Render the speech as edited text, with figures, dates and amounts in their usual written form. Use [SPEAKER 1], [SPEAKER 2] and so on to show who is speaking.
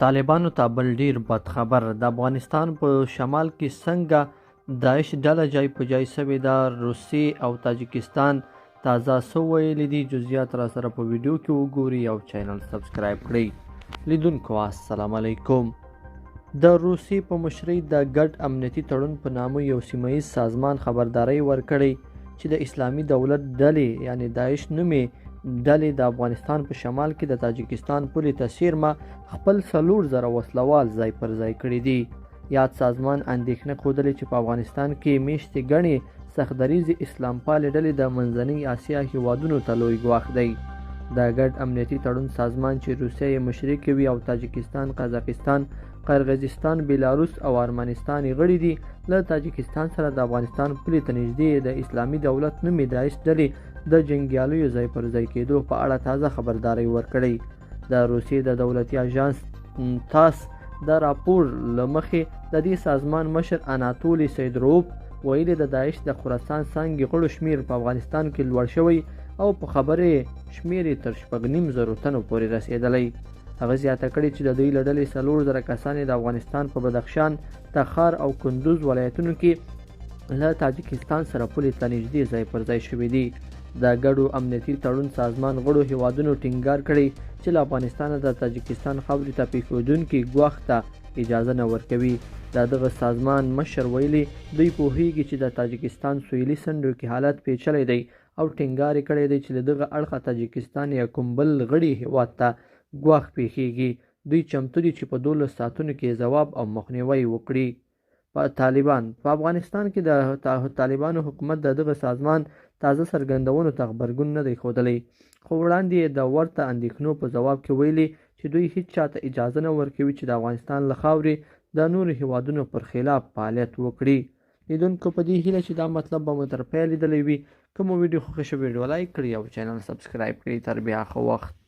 [SPEAKER 1] طالبانو ته بل ډیر بد خبر. د افغانستان په شمال کې څنګه داعش ډله جای په جای سوې ده. روسیې او تاجکستان تازه څه ویلي دي؟ جزئیات را سره په ویډیو کې وګورئ او چینل سبسکرایب کړئ. لیدونکو السلام علیکم. د روسیې په مشرۍ د ګډ امنیتي تړون په نامه یو سیمهییز سازمان خبرداری ورکړی چې د اسلامي دولت ډلې یعنی داعش نومې ډلې د افغانستان په شمال کې د تاجکستان پولې ته څیرمه خپل 4,000 وسلوال ځای پر ځای کړي دي. یاد سازمان اندېښنه ښودلې چې په افغانستان کې میشتې ګڼې سختدریځې اسلام پالې ډلې د منځنۍ اسیا هیوادونو ته لوی ګواښ دی. د ګډ امنیتي تړون سازمان چې روسیه یې مشري کوي او تاجکستان، قزاقستان، قرغیزستان، بیلاروس او ارمنستان یې غړي دي، له تاجکستان سره د افغانستان پولې ته نږدې د اسلامي دولت نومې داعش ډلې د جنګیالیو ځای پر ځای کېدو په اړه تازه خبرداری ورکړی. د روسیې د دولتي اژانس تاس د راپور له مخې د دې سازمان مشر اناتولي سیدروف ویلي د داعش د خراسان څانګې غړو شمیر په افغانستان کې لوړ شوی او په خبرې شمیر یې تر 6,500 تنو پورې رسېدلی. هغه زیاته کړې چې د دوی له ډلې 4,000 کسان د افغانستان په بدخشان، تخار او کندوز ولایتونو کې له تاجکستان سره پولې ته نږدې ځای پر ځای شوي دي. د ګډو امنیتي تړون سازمان غړو هیوادونو ټینګار کړی چې له افغانستانه د تاجکستان خاورې ته پېښېدونکي ګواښ ته اجازه نه ورکوي. د دغه سازمان مشر ویلي دوی پوهیږي چې د تاجکستان سویلي څنډو کې حالت پیچلی دی او ټینګار یې کړی دی چې له دغه اړخه تاجکستان یا کوم بل غړي هیواد ته ګواښ پیښیږي. دوی چمتو دي چې په 12 ساعتونو کې ځواب او مخنیوی وکړي. طالبان په افغانستان کې د طالبانو حکومت د دغه سازمان تازه څرګندونو ته غبرګون نه دی ښودلی، خو وړاندې یې د ورته اندېښنو په ځواب کې ویلي چې دوی هیڅ چاته اجازه نه ورکوي چې د افغانستان له خاورې د نورو هیوادونو پر خلاف فعالیت وکړي. لیدونکو په دې هیله چې دا مطلب به مو تر پایه لیدلی وي. که مو ویډیو خوښه شوې ویډیو لایک کړئ او چینل سبسکرایب کړئ. تر بیا ښه وخت.